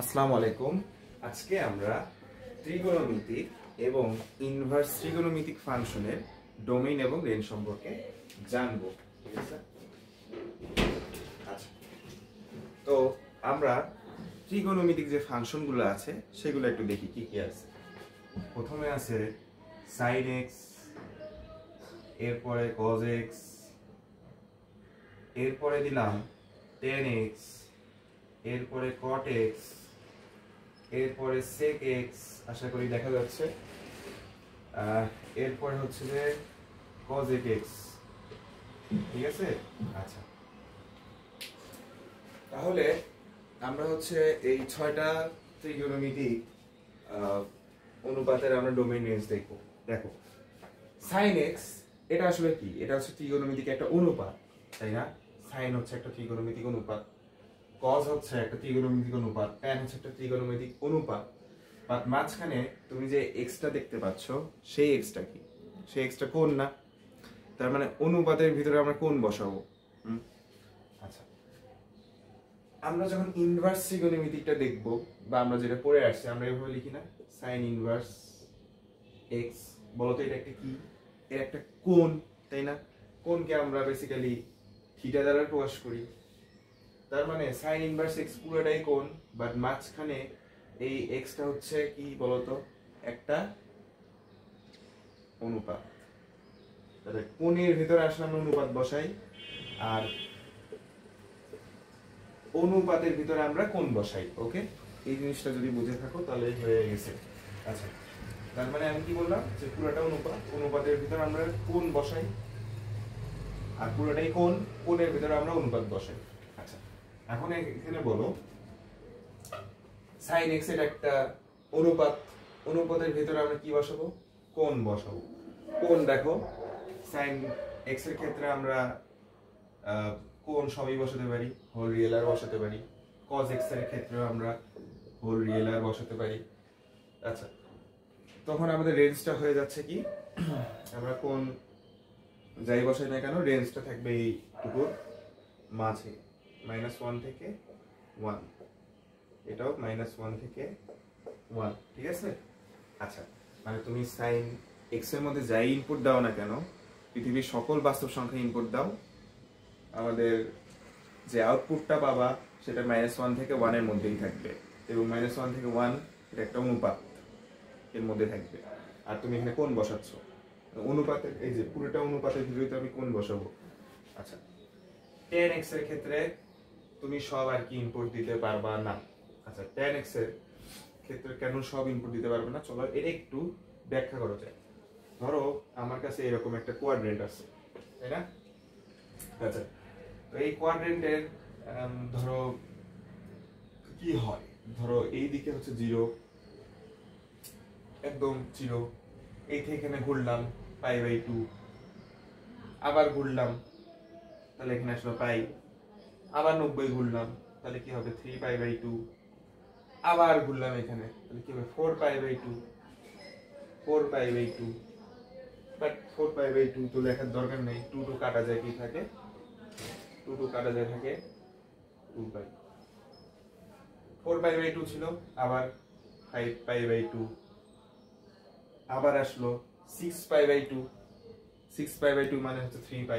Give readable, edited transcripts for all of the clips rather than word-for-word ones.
আসসালামু আলাইকুম। আজকে আমরা ত্রিগোণমিতিক এবং ইনভার্স ত্রিগোণমিতিক ফাংশনের ডোমেইন এবং রেঞ্জ সম্পর্কে জানব। ঠিক আছে? আচ্ছা, তো আমরা ত্রিগোণমিতিক যে ফাংশনগুলো আছে সেগুলো একটু দেখি কি কি আছে। প্রথমে আছে sin x, এরপরে cos x, এরপরে দিলাম tan x, এরপরে cot x, এরপরে sec x, আশা করি দেখা যাচ্ছে। এরপরে হচ্ছে যে cos x। ঠিক আছে? আচ্ছা, তাহলে আমরা হচ্ছে এই 6টা ত্রিগোণমিতিক অনুপাতের আমরা ডোমেইন রেঞ্জ দেখব। দেখো, sin x এটা আসলে কি? এটা হচ্ছে ত্রিগোণমিতিক একটা অনুপাত, তাই না? sin হচ্ছে একটা ত্রিগোণমিতিক অনুপাত, cos হচ্ছে একটা ত্রিগোণমিতিক অনুপাত, tan হচ্ছে একটা ত্রিগোণমিতিক অনুপাত। বাট মাঝখানে তুমি যে এক্সটা দেখতে পাচ্ছ সেই এক্সটা কি? সেই এক্সটা কোণ না? তার মানে অনুপাতের ভিতরে আমরা কোণ বসাবো। আচ্ছা, আমরা যখন ইনভার্স ত্রিগোণমিতিকটা দেখব বা আমরা যেটা পড়ে আসছি আমরা এভাবে লিখি না, sin ইনভার্স x। বলতো এটা একটা কি? এর একটা কোণ, তাই না? কোণকে আমরা বেসিক্যালি থিটা দ্বারা প্রকাশ করি। তার মানে sin ইনভার্স x পুরোটাই কোণ, বাট মাঝখানে এই এক্সটা হচ্ছে কি বলতো? একটা অনুপাত। তাহলে কোণের ভিতরে আসলে আমরা অনুপাত বসাই, আর অনুপাতের ভিতরে আমরা কোণ বসাই। ওকে, এই জিনিসটা যদি বুঝে থাকো তাহলে হয়ে গেছে। আচ্ছা, তার মানে আমি কি বললাম যে পুরোটা অনুপাত, অনুপাতের ভিতরে আমরা কোণ বসাই, আর পুরোটাই কোণ, কোণের ভিতরে আমরা অনুপাত বসাই। আচ্ছা, এখন এখানে বলো sin x এর একটা অনুপাত, অনুপাতের ভিতরে আমরা কি বসাবো? কোণ বসাবো। কোণ দেখো, sin x এর ক্ষেত্রে আমরা কোণ সবই বসাতে পারি, হোল রিয়েল আর বসাতে পারি। cos x এর ক্ষেত্রেও আমরা হোল রিয়েল আর বসাতে পারি। আচ্ছা, তখন আমাদের রেঞ্জটা হয়ে যাচ্ছে কি? আমরা কোণ যাই বসাই না কেন রেঞ্জটা থাকবে এইটুকুর মাঝে, -1 থেকে 1, এটাও -1 থেকে 1। ঠিক আছে? আচ্ছা, মানে তুমি sin x এর মধ্যে যাই ইনপুট দাও না কেন, পৃথিবীর সকল বাস্তব সংখ্যা ইনপুট দাও, আমাদের যে আউটপুটটা পাবা সেটা -1 থেকে 1 এর মধ্যেই থাকবে, এবং -1 থেকে 1 এটা একটা অনুপাত, এর মধ্যে থাকবে। আর তুমি এখানে কোণ বসাচ্ছ, অনুপাতের এই যে পুরোটা অনুপাতের ভিতরে আমি কোণ বসাবো। আচ্ছা, tan x এর ক্ষেত্রে তুমি সব আর কি ইনপুট দিতে পারবা না। আচ্ছা, tan x এর ক্ষেত্রে কেন সব ইনপুট দিতে পারবে না, চলো এটা একটু ব্যাখ্যা করা যায়। ধরো আমার কাছে এরকম একটা কোয়াড্রেন্ট আছে, তাই না? আচ্ছা, তো এই কোয়াড্রেন্টের ধরো কি হয়, ধরো এই দিকে হচ্ছে 0, একদম 0, এই থেকে এখানে ঘুরলাম π/2, আবার ঘুরলাম তাহলে এখানে আসলো পাই, আবার 90 ঘুরলাম তাহলে কি হবে 3π/2, আবার ঘুরলাম এখানে তাহলে কি হবে 4π/2, 4π/2। বাট 4π/2 তো লেখার দরকার নেই, 2 কাটা যায়, কি থাকে 2 কাটা যায়, থাকে 2π। 4π/2 ছিল, আবার 5π/2, আবার আসলো 6π/2, 6π/2 মানে হচ্ছে 3π,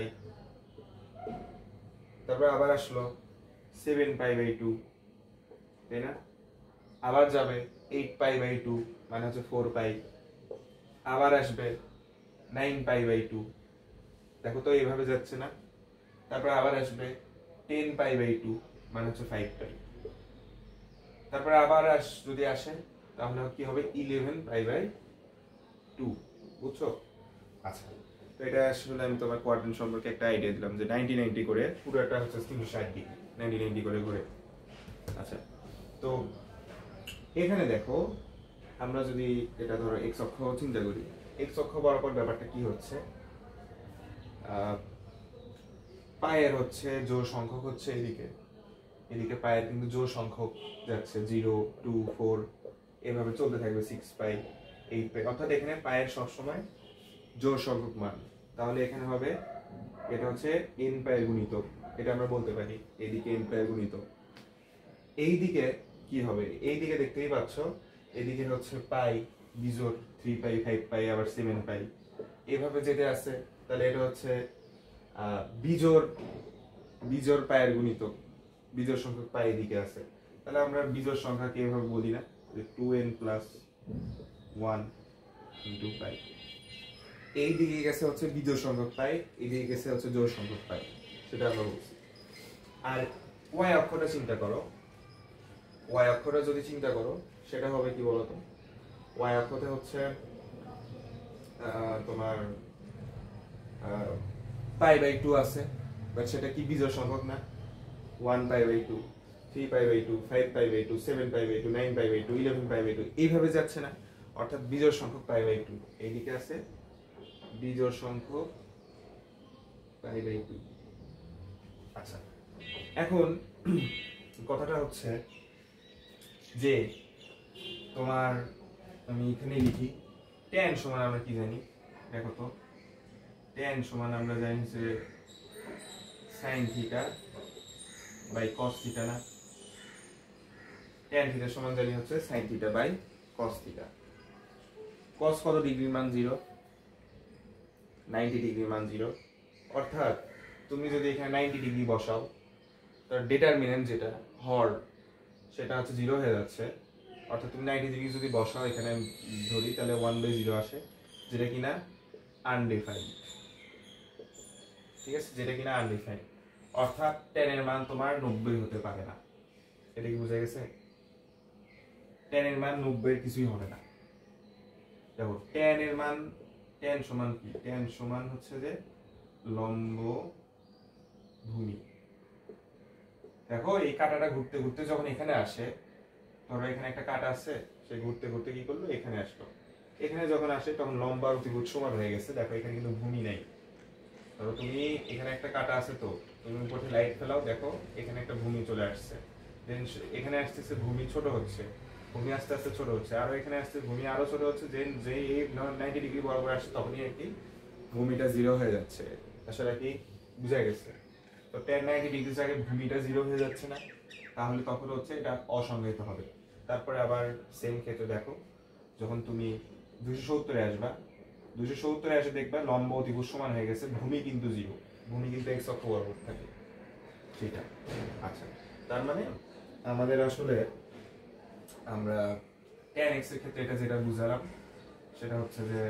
তারপর আবার আসলো 7π/2, তাই না? আবার যাবে 8π/2 মানে হচ্ছে 4π, আবার আসবে 9π/2, দেখো তো এইভাবে যাচ্ছে না? তারপর আবার আসবে 10π/2 মানে হচ্ছে 5π, তারপর আবার যদি আসে তাহলে কি হবে 11π/2। বুঝছো? আচ্ছা, তো এটা আসলে আমি তোমার কোয়াড্রেন্ট সম্পর্কে একটা আইডিয়া দিলাম যে 90-90 করে পুরোটা হচ্ছে 360 ডিগ্রি, 90-90 করে ঘুরে। আচ্ছা, তো এখানে দেখো আমরা যদি এটা ধরো x অক্ষ চিন্তা করি, x অক্ষ বরাবর ব্যাপারটা কি হচ্ছে, পায়ের হচ্ছে জোড় সংখ্যক হচ্ছে এদিকে, এদিকে পায়ের কিন্তু জোড় সংখ্যক যাচ্ছে 0, 2, 4 এভাবে চলতে থাকবে 6π, 8π, অর্থাৎ এখানে পায়ের সবসময় জোড় সংখ্যক মান। তাহলে এখানে হবে এটা হচ্ছে n পায়ের গুণিতক, এটা আমরা বলতে পারি এদিকে n পায়ের গুণিতক, এইদিকে কি হবে, এই দিকে দেখতেই পাচ্ছ, এদিকে হচ্ছে পাই, বিজোড় 3 পাই 5 পাই আবার 7 পাই এভাবে যেতে আছে। তাহলে এটা হচ্ছে বিজোড় বিজোড় পায়ের গুণিতক, বিজোড় সংখ্যক পাই এদিকে আছে। তাহলে আমরা বিজোড় সংখ্যাকে এভাবে বলি না যে 2n + 1 * পাই। এই দিকে গেছে হচ্ছে বিজোড় সংখ্যক পাই, এই দিকে গেছে হচ্ছে জোড় সংখ্যক পাই, সেটা আমরা বলছি। আর y অক্ষটা চিন্তা করো, y অক্ষটা যদি চিন্তা করো সেটা হবে কি বলতো, y অক্ষতে হচ্ছে তোমার π/2 আছে, বাট সেটা কি বিজোড় সংখ্যক না। 1π/2, 3π/2, 5π/2, 7π/2, 9π/2, 11π/2 এইভাবে যাচ্ছে না, অর্থাৎ বিজোড় সংখ্যক π/2 এইদিকে আছে, বিজোড় সংখ্যক π/2। আচ্ছা, এখন কথাটা হচ্ছে যে তোমার, আমি এখানে লিখি tan সমান আমরা কি জানি, দেখো তো, tan সমান আমরা জানি যে sin θ/cos θ না, tan θ সমান জানি হচ্ছে sin θ/cos θ। cos কত ডিগ্রির মান 0, 90 ডিগ্রির মান 0, অর্থাৎ তুমি যদি এখানে 90 ডিগ্রি বসাও, তার ডিটারমিনেন্ট যেটা হর সেটা হচ্ছে 0 হয়ে যাচ্ছে। অর্থাৎ তুমি 90 ডিগ্রি যদি বসাও এখানে ধরি, তাহলে 1/0 আসে, যেটা কিনা আনডিফাইন্ড। ঠিক আছে, যেটা কিনা আনডিফাইন্ড, অর্থাৎ tan এর মান তোমার 90 হতে পারে না। এটা কি বোঝা গেছে? tan এর মান 90 এর কিছুই হবে না। দেখো tan এর মান, tan সমান কি, tan সমান হচ্ছে যে লম্ব ভূমি। দেখো এই কাঁটাটা ঘুরতে ঘুরতে যখন এখানে আসে, ধরো এখানে একটা কাঁটা আছে, সে ঘুরতে ঘুরতে কি করলো, এখানে আসলো। এখানে যখন আসে তখন লম্বা আর অতিভুজ সমান হয়ে গেছে। দেখো এখানে কিন্তু ভূমি নাই। ধরো তুমি এখানে একটা কাঁটা আছে, তো তুমি উপরে লাইট ফেলাও, দেখো এখানে একটা ভূমি চলে আসছে, দেন এখানে আসতেছে ভূমি ছোট হচ্ছে, ভূমি আস্তে আস্তে ছোট হচ্ছে, আরো এখানে আসছে ভূমি আরো ছোট হচ্ছে, যে এই 90 ডিগ্রি বরাবর আসছে তখনই আর কি ভূমিটা 0 হয়ে যাচ্ছে। আসলে কি বুঝা গেছে? তো tan 90 ডিগ্রি জায়গায় ভূমিটা 0 হয়ে যাচ্ছে না, তাহলে তখন হচ্ছে এটা অসংজ্ঞায়িত হবে। তারপরে আবার সেম ক্ষেত্রে দেখো, যখন তুমি 270 এ আসবা, 270 এ এসে দেখবা লম্ব অতিভুজ সমান হয়ে গেছে, ভূমি কিন্তু 0, ভূমি কিন্তু x অক্ষ বরাবর থাকে সেটা। আচ্ছা, তার মানে আমাদের আসলে আমরা tan x এর ক্ষেত্রে এটা যেটা বুঝালাম সেটা হচ্ছে যে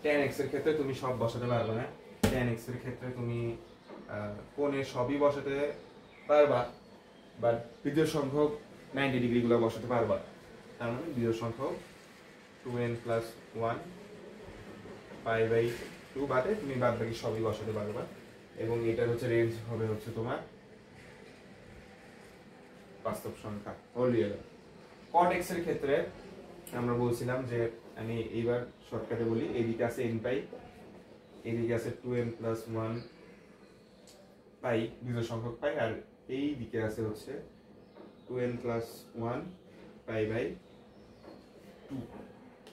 tan x এর ক্ষেত্রে তুমি সব বসাতে পারবে না। tan x এর ক্ষেত্রে তুমি কোণে সবই বসাতে পারবা, বাট বিজোড় সংখ্যক 90 ডিগ্রি গুলো বসাতে পারবা। তার মানে বিজোড় সংখ্যক 2n + 1 π/2 বাদে তুমি বাদ বাকি সবই বসাতে পারবা, এবং এটার হচ্ছে রেঞ্জ হবে হচ্ছে তোমার বাস্তব সংখ্যা হোল রিয়েল। cot x এর ক্ষেত্রে আমরা বলছিলাম যে, আমি এইবার শর্টকাটে বলি, এদিকে আছে n পাই, এদিকে আছে 2n + 1 পাই বিজোড় সংখ্যক পাই, আর এই দিকে আছে হচ্ছে 2n + 1 π/2।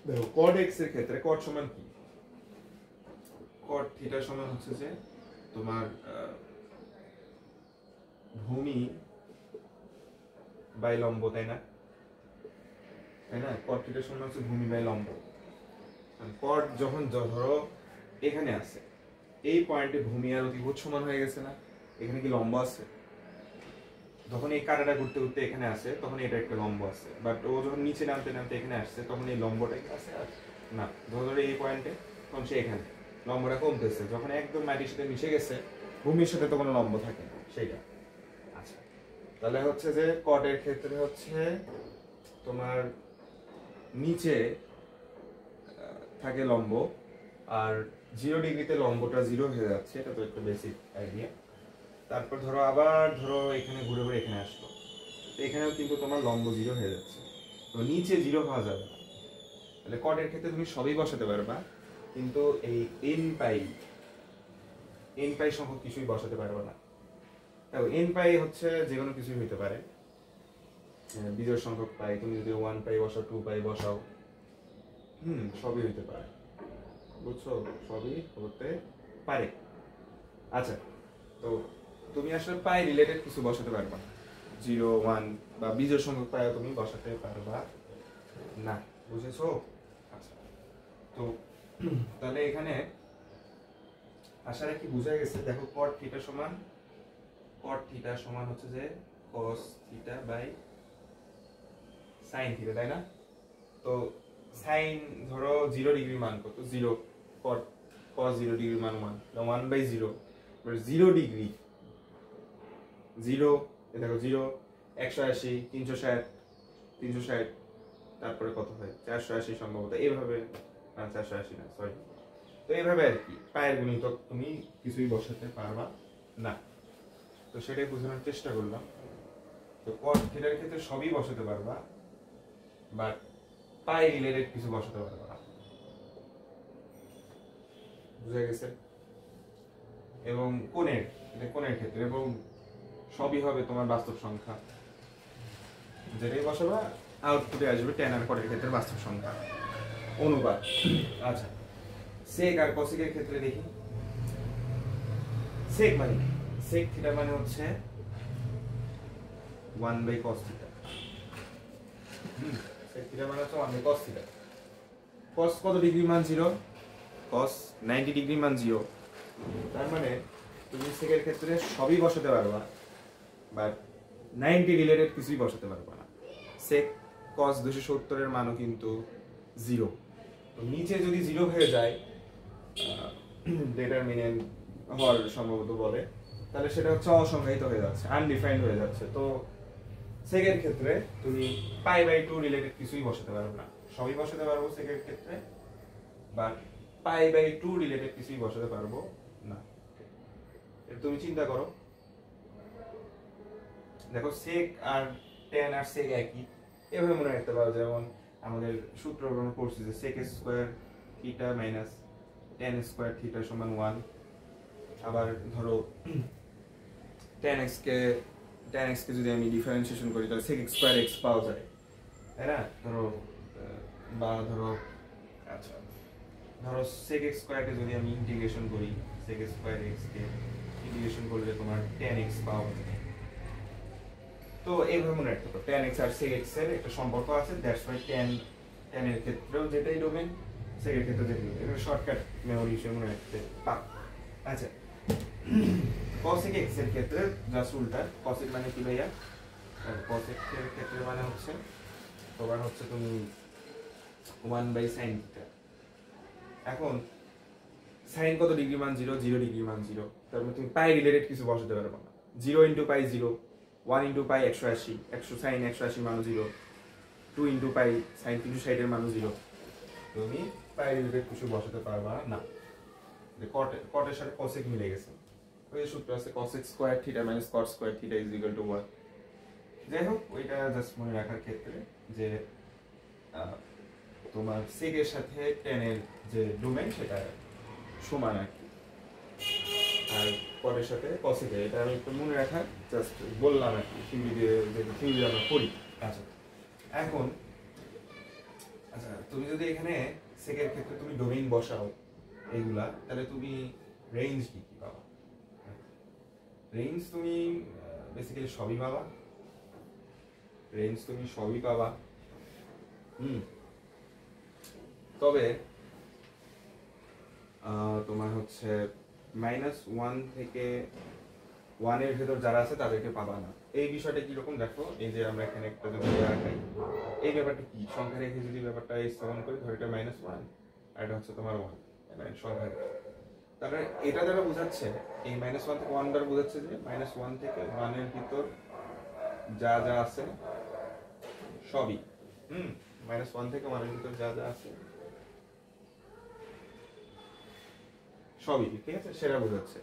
দেখো cot x এর ক্ষেত্রে cot সমান কি, cot θ সমান হচ্ছে যে তোমার ভূমি বাই লম্ব, তাই না? তাই না, cot θ সমান হচ্ছে ভূমি বাই লম্ব। cot যখন ধরো এখানে আছে, এই পয়েন্টে ভূমি আর অতিভুজ সমান হয়ে গেছে না, এখানে কি লম্ব আছে? যখন এই কাঁটাটা ঘুরতে ঘুরতে এখানে আসে তখন এটা একটা লম্ব আছে, বাট ও যখন নিচে নামতে নামতে এখানে আসছে তখন এই লম্বটা আছে আর না, ধরো এই পয়েন্টে, তখন সে এখানে লম্বটা কমতেছে, যখন একদম মাটির সাথে মিশে গেছে ভূমির সাথে তো কোনো লম্ব থাকে না সেইটা। আচ্ছা, তাহলে হচ্ছে যে কটের ক্ষেত্রে হচ্ছে তোমার নিচে থাকে লম্ব, আর 0 ডিগ্রিতে লম্বটা 0 হয়ে যাচ্ছে, এটা তো একটা বেসিক আইডিয়া। তারপর ধরো আবার ধরো এখানে ঘুরে ঘুরে এখানে আসলো, এখানেও কিন্তু তোমার লম্ব 0 হয়ে যাচ্ছে, তো নিচে 0 হওয়া যাবে না। তাহলে কটের ক্ষেত্রে তুমি সবই বসাতে পারবা, কিন্তু এই n পাই সংখ্যক কিছুই বসাতে পারবে না। দেখো n পাই হচ্ছে যে কোনো কিছুই হইতে পারে, বিজোড় সংখ্যক পাই, তুমি যদি 1 পাই বসাও, 2 পাই বসাও, সবই হইতে পারে, বুঝছো, সবই হতে পারে। আচ্ছা, তো তুমি আসলে পাই রিলেটেড কিছু বসাতে পারবা না, 0 1 বা বিজোড় সংখ্যক পাইও তুমি বসাতে পারবা না। বুঝেছো? আচ্ছা, তো তাহলে এখানে আশা রাখি বোঝা গেছে। দেখো cot থিটা সমান হচ্ছে যে cos theta by sin theta, তাই না? তো sin ধরো 0 ডিগ্রি মান কত? 0। cos 0 ডিগ্রি মান 1, 1/0 0 ডিগ্রি 0, এ দেখো 0 180 360 360, তারপরে কত হয় 480 সম্ভবত, এইভাবে 480 না, সরি। তো এইভাবে আর কি পায়ের গুণিতক তুমি কিছুই বসাতে পারবা না। তো সেটাই বোঝানোর চেষ্টা করলাম। তো cot থিটার ক্ষেত্রে সবই বসাতে পারবা, বাট পাই রিলেটেড কিছু বসাতে পারবা না। বুঝা গেছে? এবং কোণের ক্ষেত্রে এবং সবই হবে তোমার বাস্তব সংখ্যা, যেটাই বসাবা আউটপুটে আসবে tan আর cot এর ক্ষেত্রে বাস্তব সংখ্যা অনুপাত। আচ্ছা, sec আর cosec এর ক্ষেত্রে দেখি। sec থিটা মানে হচ্ছে 1/cos থিটা। sec থিটা মানে হচ্ছে 1/cos থিটা। cos কত ডিগ্রি মান 0? cos 90 ডিগ্রি মান 0। তার মানে তুমি sec এর ক্ষেত্রে সবই বসাতে পারবা, বাট 90 রিলেটেড কিছুই বসাতে পারবা না। sec cos 270 এর মানও কিন্তু 0। তো নিচে যদি 0 হয়ে যায়, ডিটারমিনেন্ট হল সম্ভবত বলে, তাহলে সেটা হচ্ছে অসংজ্ঞায়িত হয়ে যাচ্ছে, আনডিফাইন্ড হয়ে যাচ্ছে। তো sec এর ক্ষেত্রে তুমি π/2 রিলেটেড কিছুই বসাতে পারবে না। সবই বসাতে পারবো sec এর ক্ষেত্রে, বাট π/2 রিলেটেড কিছুই বসাতে পারবো না। এটা তুমি চিন্তা করো। দেখো sec আর tan আর sec একই, এভাবে মনে রাখতে পারো। যেমন আমাদের সূত্র আমরা পড়ছি যে sec square theta minus tan square theta সমান 1। আবার ধরো tan x কে যদি আমি ডিফারেন্সিয়েশন করি তাহলে sec স্কয়ার x পাওয়া যায়, তাই না? আচ্ছা, ধরো sec স্কয়ার কে যদি আমি ইন্টিগ্রেশন করি, sec স্কয়ার x কে ইন্টিগ্রেশন করলে তোমার tan x পাওয়া যায়। তো এইভাবে মনে রাখতে পারো tan x আর sec x এর একটা সম্পর্ক আছে। দ্যাটস ওয়াই tan এর ক্ষেত্রেও যেটাই ডোমেন, sec এর ক্ষেত্রে যেটাই, এটা শর্টকাট মেমরি হিসেবে মনে রাখতে পারো। আচ্ছা, cosec x এর ক্ষেত্রে জাস্ট উল্টা। cosec মানে কি ভাইয়া? cosec এর ক্ষেত্রে মানে হচ্ছে তোমার হচ্ছে তুমি 1/sin থিটা। এখন sin কত ডিগ্রি মান 0? 0 ডিগ্রি মান 0। তার মানে তুমি পাই রিলেটেড কিছু বসাতে পারবে না। 0 * পাই 0, 1 * পাই 180, 100 sin 180 মান 0, 2 * পাই sin 360 এর মান 0। তুমি পাই রিলেটেড কিছু বসাতে পারবা না। যে cot এর সাথে cosec মিলে গেছে, ওই সূত্র আছে cosec square theta minus cot square theta is equal to 1। যাই হোক, ওইটা জাস্ট মনে রাখার ক্ষেত্রে যে তোমার sec এর সাথে tan এর যে ডোমেন সেটা সমান আর কি, আর cot এর সাথে cosec এর, এটা আমি একটু মনে রাখার জাস্ট বললাম আর কি, থিওরি আমরা পড়ি। আচ্ছা, এখন তুমি যদি এখানে sec এর ক্ষেত্রে তুমি ডোমেইন বসাও এইগুলা, তাহলে তুমি রেঞ্জ কি পাবা? রেঞ্জ তুমি বেসিক্যালি সবই পাবা। তবে তোমার হচ্ছে -1 থেকে 1 এর ভেতর যারা আছে তাদেরকে পাবা না। এই বিষয়টা কিরকম দেখো, এই যে আমরা এখানে একটা যদি রাখাই, এই ব্যাপারটা কি, সংখ্যা রেখে যদি ব্যাপারটা স্থাপন করি, ধর এটা -1 আর এটা হচ্ছে তোমার 1, সংখ্যা রেখে, তাহলে এটা দ্বারা বোঝাচ্ছে, এই -1 থেকে 1 দ্বারা বোঝাচ্ছে যে -1 থেকে 1 এর ভিতর যা যা আছে সবই, -1 থেকে 1 এর ভিতর যা যা আছে সবই, ঠিক আছে, সেটা বোঝাচ্ছে।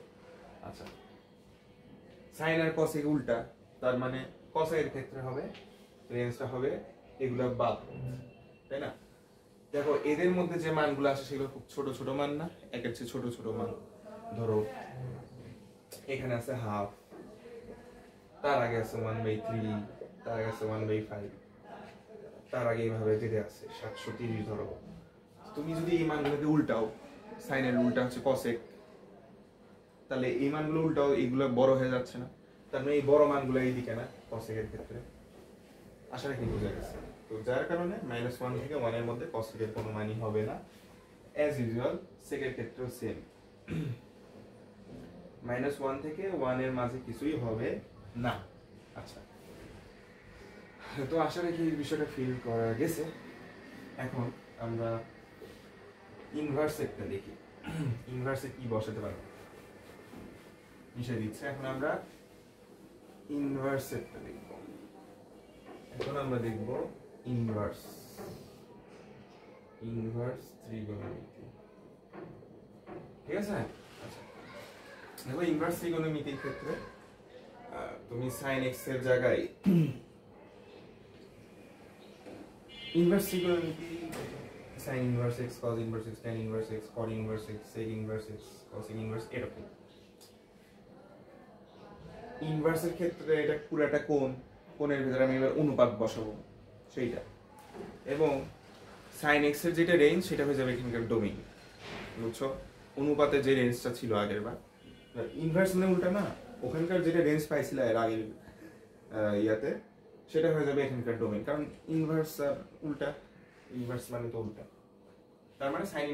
আচ্ছা, সাইন আর কসেক উল্টা, তার মানে কসের ক্ষেত্রে হবে রেঞ্জটা হবে এগুলা বাদ, তাই না? দেখো এদের মধ্যে যে মানগুলো আসে সেগুলো খুব ছোট ছোট মান না, একের চেয়ে ছোট ছোট মান। ধরো এখানে আছে হাফ, তার আগে আছে 1/3, তার আগে আছে 1/5, তার আগে এইভাবে যেতে আছে 730। ধরো তুমি যদি এই মানগুলোকে উল্টাও, সাইনের উল্টা হচ্ছে কসেক, তাহলে এই মানগুলো উল্টাও, এইগুলো বড় হয়ে যাচ্ছে না? তার মানে এই বড় মানগুলো এইদিকে না, কসেকের ক্ষেত্রে। আশা রাখি বোঝা গেছে। তো যার কারণে -1 থেকে 1 এর মধ্যে কসেকের কোনো মানই হবে না। অ্যাজ ইউজুয়াল সেকের ক্ষেত্রেও সেম। -1 থেকে 1 এর মাঝে কিছুই হবে না। আচ্ছা, তো আশা রাখি এই বিষয়টা ফিল করা গেছে। এখন আমরা ইনভার্সেটটা দেখি। ইনভার্সে কি বসাতে পারবো মিশে দিচ্ছে। এখন আমরা ইনভার্সেটটা দেখব। এখন আমরা দেখব ইনভার্স ত্রিগোণমিতি। ঠিক আছে? আচ্ছা, দেখো ইনভার্স ত্রিগোণমিতির ক্ষেত্রে তুমি sin x এর জায়গায় ইনভার্স ত্রিগোণমিতি sin inverse x cos inverse x tan inverse x cot inverse x sec inverse x cos inverse এরকম। ইনভার্সের ক্ষেত্রে এটা পুরাটা কোণের ভিতরে আমি এবার অনুপাত বসাবো সেইটা, এবং sin x এর যেটা রেঞ্জ সেটা হয়ে যাবে এখানকার ডোমেইন। বুঝছো? অনুপাতের যে রেঞ্জটা ছিল আগের বার, ইনভার্স মানে উল্টা না, ওখানকার যেটা রেঞ্জ পাইছিল এর আগের ইয়াতে সেটা হয়ে যাবে এখানকার ডোমেইন, কারণ ইনভার্স আর উল্টা, ইনভার্স মানে তো উল্টা। তার মানে sin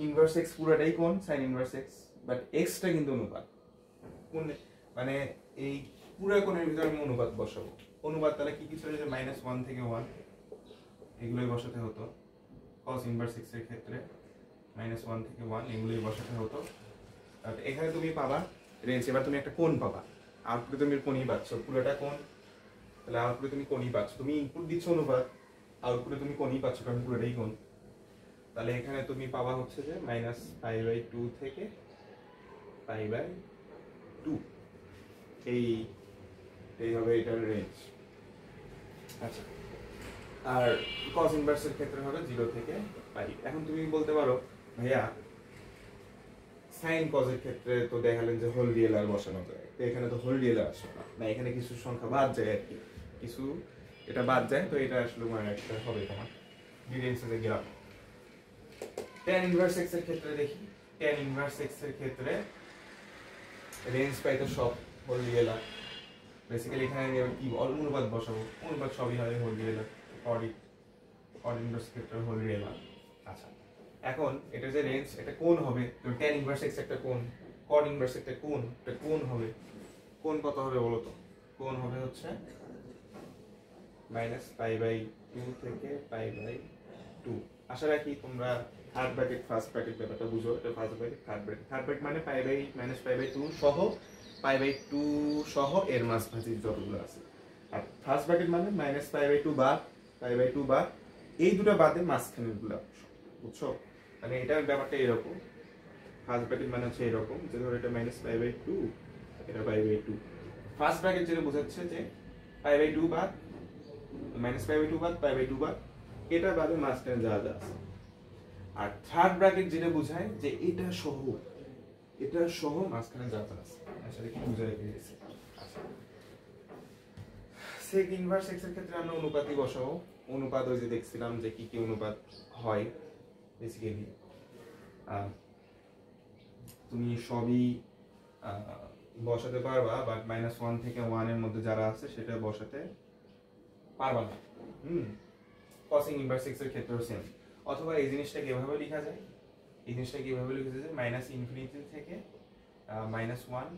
ইনভার্স x পুরোটাই কোণ sin inverse x, but x টা কিন্তু অনুপাত। কোন মানে এই পুরো কোণের ভিতরে আমি অনুপাত বসাবো। অনুপাত তাহলে কি কি ছিল, যে -1 থেকে 1 এগুলোই বসাতে হতো। cos ইনভার্স x এর ক্ষেত্রে -1 থেকে 1 এগুলোই বসাতে হতো। আর এখানে তুমি পাবা রেঞ্জ, এবার তুমি একটা কোণ পাবা, আউটপুটে তুমি কোণই পাচ্ছ, পুরোটা কোণ, তাহলে আউটপুটে তুমি কোণই পাচ্ছ। তুমি ইনপুট দিচ্ছ অনুপাত, আউটপুটে তুমি কোণই পাচ্ছ কারণ পুরোটাই কোণ। তাহলে এখানে তুমি পাবা হচ্ছে যে -π/2 থেকে π/2, এই হবে এটার রেঞ্জ। আচ্ছা, আর cos ইনভার্সের ক্ষেত্রে হবে 0 থেকে π। এখন তুমি বলতে পারো ভাইয়া সাইন cos এর ক্ষেত্রে তো দেখালেন যে হোল রিয়েল আর বসানো যায়, তো এখানে তো হোল রিয়েল আসছে না, এখানে কিছু সংখ্যা বাদ যায় আর কি, কিছু এটা বাদ যায়, তো এটা আসলে মানে একটা হবে তোমার ডিরেন্সে গেলাম। tan ইনভার্স x এর ক্ষেত্রে দেখি, tan ইনভার্স x এর ক্ষেত্রে রেঞ্জ পাই তো সব হোল রিয়েল আর বেসিক্যালি এখানে আমি কি অনুপাত বসাবো, অনুপাত সবই হয় হোল রিয়েল আর cot ইনভার্স ক্ষেত্রে হোল রিয়েল আর। আচ্ছা, এখন এটা যে রেঞ্জ এটা কোণ হবে, তো tan ইনভার্স x একটা কোণ, cot ইনভার্স একটা কোণ, এটা কোণ হবে। কোণ কত হবে বলো তো? কোণ হবে হচ্ছে -π/2 থেকে π/2। আশা রাখি তোমরা থার্ড ব্র্যাকেট ফার্স্ট ব্র্যাকেট ব্যাপারটা বুঝো। এটা ফার্স্ট ব্র্যাকেট থার্ড ব্র্যাকেট মানে π/-π/2 সহ π/2 সহ এর মাঝখানে যতগুলো আছে, আর ফার্স্ট ব্র্যাকেট মানে -π/2 বাদ π/2 বাদ এই দুটো বাদে মাঝখানের গুলো, বুঝছো? মানে এটার ব্যাপারটা এরকম, ফার্স্ট ব্র্যাকেট মানে হচ্ছে এরকম যে ধরো এটা -π/2, এটা π/2। ফার্স্ট ব্র্যাকেট যেটা বোঝাচ্ছে যে π/2 বাদ -π/2 বাদ π/2 বাদ এটা বাদে মাঝখানে যা যা আছে। আর থার্ড ব্র্যাকেট যেটা বোঝায় যে এটা সহ মাঝখানে যা যা আছে। আসলে কি বুঝায় গেছে? আচ্ছা, sec ইনভার্স x এর ক্ষেত্রে আমরা অনুপাতই বসাবো। অনুপাত ওই যে দেখছিলাম যে কি কি অনুপাত হয় বেসিক্যালি, তুমি সবই বসাতে পারবা, বাট -1 থেকে 1 এর মধ্যে যারা আছে সেটা বসাতে পারবা না। cos ইনভার্স x এর ক্ষেত্রেও সেম। অথবা এই জিনিসটাকে এভাবে লেখা যায়, এই জিনিসটাকে এভাবে লেখা যায় -ইনফিনিটি থেকে -1,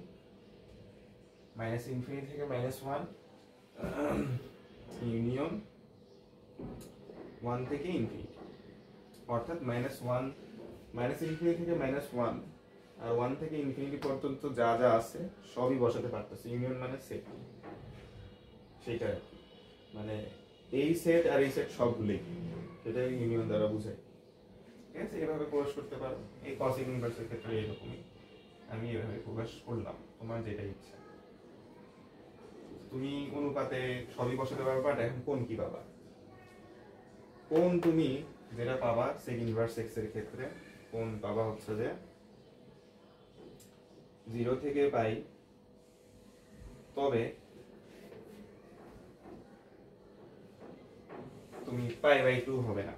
-ইনফিনিটি থেকে -1 ইউনিয়ন 1 থেকে ইনফিনিটি, অর্থাৎ -ইনফিনিটি থেকে -1 আর 1 থেকে ইনফিনিটি পর্যন্ত যা যা আছে সবই বসাতে পারতেছে। ইউনিয়ন মানে সেট, সেটা মানে এই সেট আর এই সেট সবগুলোই, সেটাই ইউনিয়ন দ্বারা বোঝায়। ঠিক আছে, এভাবে প্রকাশ করতে পারো। এই cos ইনভার্সের ক্ষেত্রে এরকমই আমি এভাবে প্রকাশ করলাম, তোমার যেটা ইচ্ছা। তুমি অনুপাতে সবই বসাতে পারবা, বাট এখন কোন কি পাবা? কোন তুমি যেটা পাবা sec ইনভার্স x এর ক্ষেত্রে কোন পাবা হচ্ছে যে 0 থেকে π, তবে তুমি π/2 হবে না,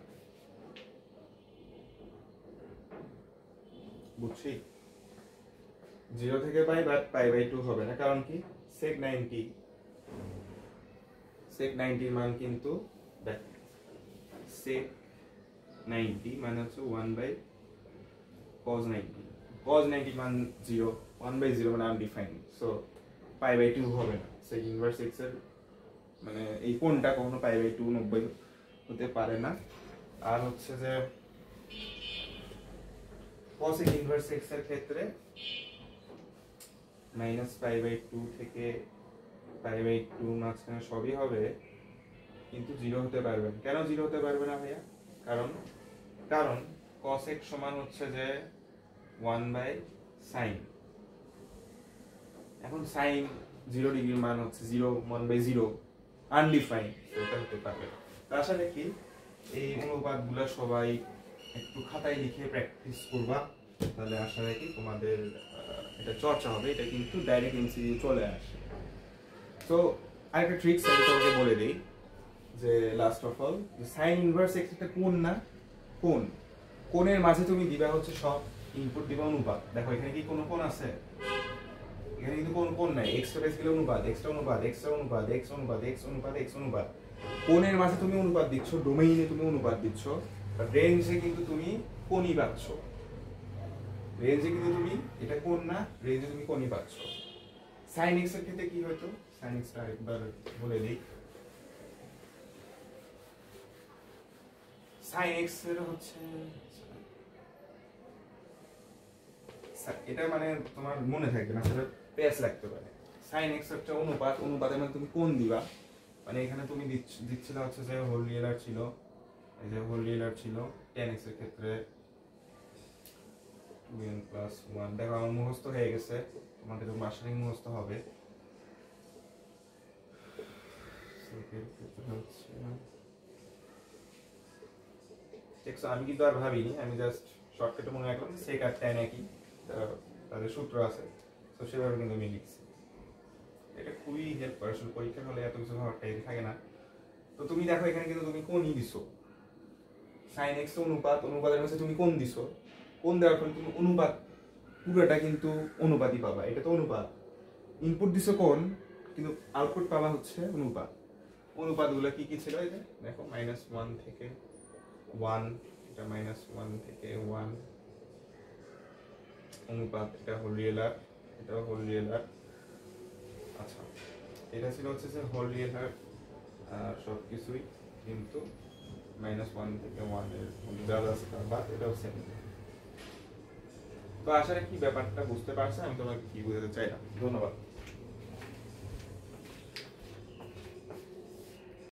বুঝছি? 0 থেকে π বাট π/2 হবে না, কারণ কি sec 90 sec 90 এর মান কিন্তু দেখ sec 90 মানে হচ্ছে 1/cos 90 cos 90 মান 0 1/0 মানে আনডিফাইন্ড সো π/2 হবে না sec ইনভার্স x এর মানে এই কোণটা কখনো π/2 90 হতে পারে না আর হচ্ছে যে cosec ইনভার্স x এর ক্ষেত্রে -π/2 থেকে π/2 মাঝখানে সবই হবে কিন্তু 0 হতে পারবে না কেন 0 হতে পারবে না ভাইয়া কারণ cosec সমান হচ্ছে যে 1/sin এখন sin 0 ডিগ্রির মান হচ্ছে 0 1/0 আনডিফাইন্ড সেটা হতে পারবে আশা রাখি এই অনুপাতগুলো সবাই একটু খাতায় লিখে প্র্যাকটিস করবা তাহলে আশা রাখি তোমাদের এটা চর্চা হবে এটা কিন্তু ডাইরেক্ট এমসিকিউ চলে আসে তো আরেকটা ট্রিক্স আমি তোমাকে বলে দেই যে last of all sin inverse x একটা কোণ না কোণ কোণের মাঝে তুমি দিবা হচ্ছে সব ইনপুট দিবা অনুপাত দেখো এখানে কি কোনো কোণ আছে এখানে কিন্তু কোনো কোণ নাই x টা বেসিক্যালি অনুপাত x টা অনুপাত x টা অনুপাত x অনুপাত x অনুপাত x অনুপাত কোণের মাঝে তুমি অনুপাত দিচ্ছ ডোমেইনে তুমি অনুপাত দিচ্ছ বাট রেঞ্জে কিন্তু তুমি কোণই পাচ্ছ রেঞ্জে কিন্তু তুমি এটা কোণ না রেঞ্জে তুমি কোণই পাচ্ছ sin x এর ক্ষেত্রে কি হতো sin x টা একবার বলে দেই sin x এর হচ্ছে এটা মানে তোমার মনে থাকবে না সেটা পেস লাগতে পারে sin x একটা অনুপাত অনুপাতের মানে তুমি কোণ দিবা মানে এখানে তুমি দিচ্ছিল হচ্ছে যে হোল রিয়েলার ছিল এই যে হোল রিয়েলার ছিল tan x এর ক্ষেত্রে 2n + 1 দেখো আমার মুখস্থ হয়ে গেছে তোমাদের তো মাসিক মুখস্থ হবে আমি কিন্তু আর ভাবিনি আমি জাস্ট শর্টকাটে মনে রাখলাম sec আর tan একই তাদের সূত্র আছে তো সেভাবে কিন্তু আমি লিখছি এটা খুবই হেল্প করে আসলে পরীক্ষার হলে এত কিছু ভাবার টাইম থাকে না তো তুমি দেখো এখানে কিন্তু তুমি কোণই দিছো sin x অনুপাত অনুপাতের মধ্যে তুমি কোণ দিছো কোণ দেওয়ার পরে তুমি অনুপাত পুরোটা কিন্তু অনুপাতই পাবা এটা তো অনুপাত ইনপুট দিছো কোণ কিন্তু আউটপুট পাবা হচ্ছে অনুপাত অনুপাতগুলো কি কি ছিল এই যে দেখো -1 থেকে 1 এটা -1 থেকে 1 অনুপাত এটা হোল রিয়েলার এটা হোল রিয়েলার আচ্ছা এটা ছিল হচ্ছে যে হোল রিয়েলার সব কিছুই কিন্তু -1 থেকে 1 এর দেওয়া আছে বা এটাও সেম তো আশা রাখি ব্যাপারটা বুঝতে পারছো আমি তোমাকে কি বোঝাতে চাইলাম ধন্যবাদ